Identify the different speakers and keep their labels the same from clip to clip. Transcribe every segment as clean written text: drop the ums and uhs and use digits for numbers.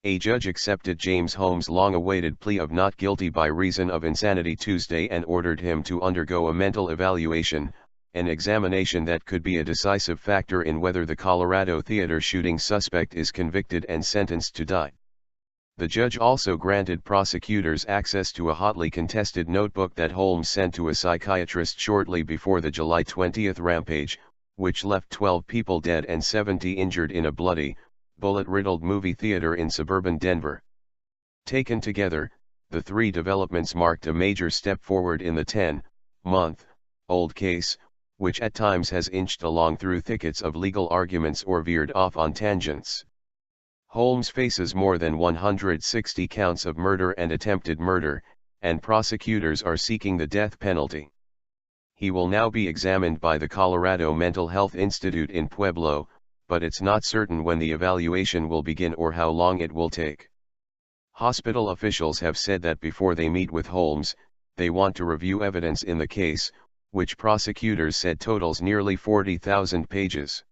Speaker 1: A judge accepted James Holmes' long-awaited plea of not guilty by reason of insanity Tuesday and ordered him to undergo a mental evaluation, an examination that could be a decisive factor in whether the Colorado theater shooting suspect is convicted and sentenced to die. The judge also granted prosecutors access to a hotly contested notebook that Holmes sent to a psychiatrist shortly before the July 20 rampage, which left 12 people dead and 70 injured in a bloody, bullet-riddled movie theater in suburban Denver. Taken together, the three developments marked a major step forward in the 10-month-old case, which at times has inched along through thickets of legal arguments or veered off on tangents. Holmes faces more than 160 counts of murder and attempted murder, and prosecutors are seeking the death penalty. He will now be examined by the Colorado Mental Health Institute in Pueblo, but it's not certain when the evaluation will begin or how long it will take. Hospital officials have said that before they meet with Holmes, they want to review evidence in the case, which prosecutors said totals nearly 40,000 pages.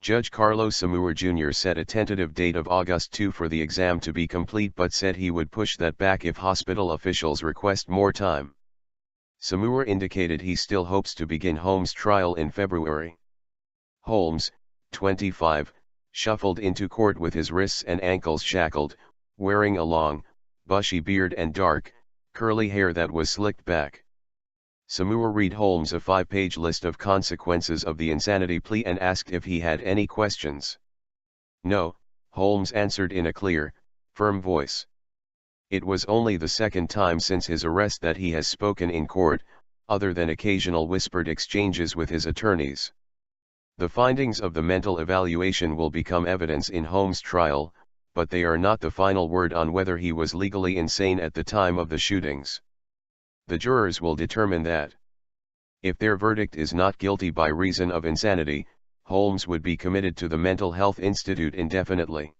Speaker 1: Judge Carlos Samur Jr. set a tentative date of August 2 for the exam to be complete but said he would push that back if hospital officials request more time. Samur indicated he still hopes to begin Holmes' trial in February. Holmes, 25, shuffled into court with his wrists and ankles shackled, wearing a long, bushy beard and dark, curly hair that was slicked back. Samur read Holmes a 5-page list of consequences of the insanity plea and asked if he had any questions. No, Holmes answered in a clear, firm voice. It was only the second time since his arrest that he has spoken in court, other than occasional whispered exchanges with his attorneys. The findings of the mental evaluation will become evidence in Holmes' trial, but they are not the final word on whether he was legally insane at the time of the shootings. The jurors will determine that. If their verdict is not guilty by reason of insanity, Holmes would be committed to the Mental Health Institute indefinitely.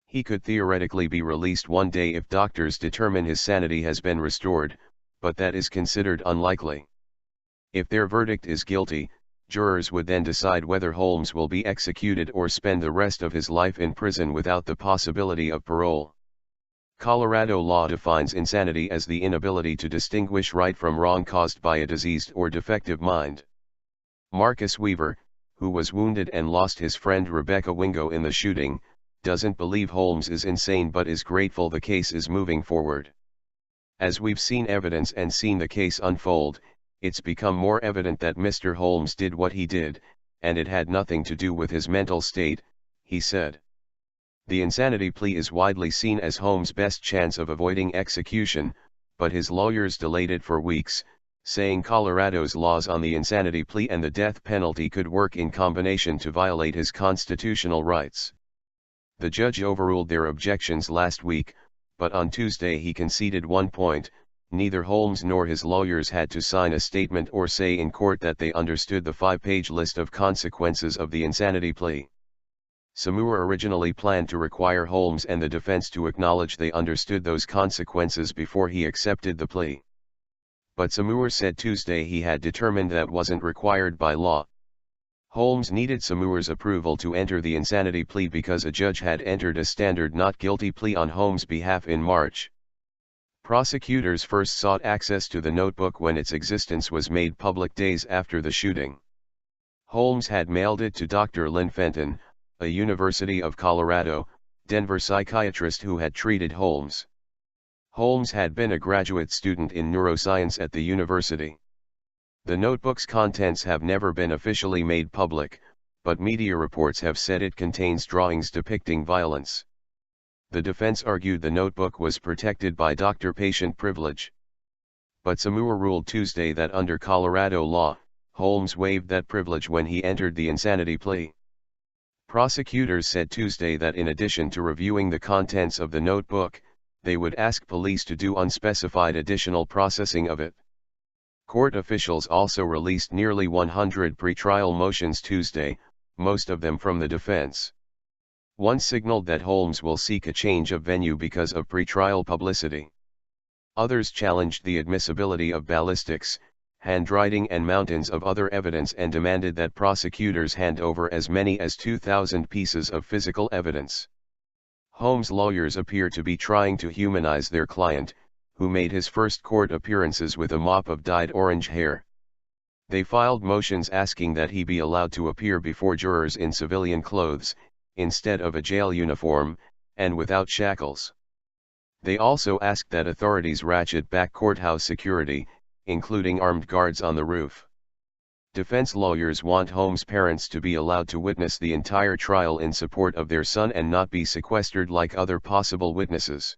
Speaker 1: He could theoretically be released one day if doctors determine his sanity has been restored, but that is considered unlikely. If their verdict is guilty, jurors would then decide whether Holmes will be executed or spend the rest of his life in prison without the possibility of parole. Colorado law defines insanity as the inability to distinguish right from wrong caused by a diseased or defective mind. Marcus Weaver, who was wounded and lost his friend Rebecca Wingo in the shooting, doesn't believe Holmes is insane but is grateful the case is moving forward. As we've seen evidence and seen the case unfold, it's become more evident that Mr. Holmes did what he did, and it had nothing to do with his mental state, he said. The insanity plea is widely seen as Holmes' best chance of avoiding execution, but his lawyers delayed it for weeks, saying Colorado's laws on the insanity plea and the death penalty could work in combination to violate his constitutional rights. The judge overruled their objections last week, but on Tuesday he conceded one point: neither Holmes nor his lawyers had to sign a statement or say in court that they understood the 5-page list of consequences of the insanity plea. Samur originally planned to require Holmes and the defense to acknowledge they understood those consequences before he accepted the plea. But Samur said Tuesday he had determined that wasn't required by law. Holmes needed Samur's approval to enter the insanity plea because a judge had entered a standard not guilty plea on Holmes' behalf in March. Prosecutors first sought access to the notebook when its existence was made public days after the shooting. Holmes had mailed it to Dr. Lynn Fenton, a University of Colorado, Denver psychiatrist who had treated Holmes. Holmes had been a graduate student in neuroscience at the university. The notebook's contents have never been officially made public, but media reports have said it contains drawings depicting violence. The defense argued the notebook was protected by doctor-patient privilege. But Samur ruled Tuesday that under Colorado law, Holmes waived that privilege when he entered the insanity plea. Prosecutors said Tuesday that in addition to reviewing the contents of the notebook, they would ask police to do unspecified additional processing of it. Court officials also released nearly 100 pretrial motions Tuesday, most of them from the defense. One signaled that Holmes will seek a change of venue because of pretrial publicity. Others challenged the admissibility of ballistics, handwriting and mountains of other evidence and demanded that prosecutors hand over as many as 2,000 pieces of physical evidence. Holmes' lawyers appear to be trying to humanize their client, who made his first court appearances with a mop of dyed orange hair. They filed motions asking that he be allowed to appear before jurors in civilian clothes, instead of a jail uniform, and without shackles. They also asked that authorities ratchet back courthouse security, including armed guards on the roof. Defense lawyers want Holmes' parents to be allowed to witness the entire trial in support of their son and not be sequestered like other possible witnesses.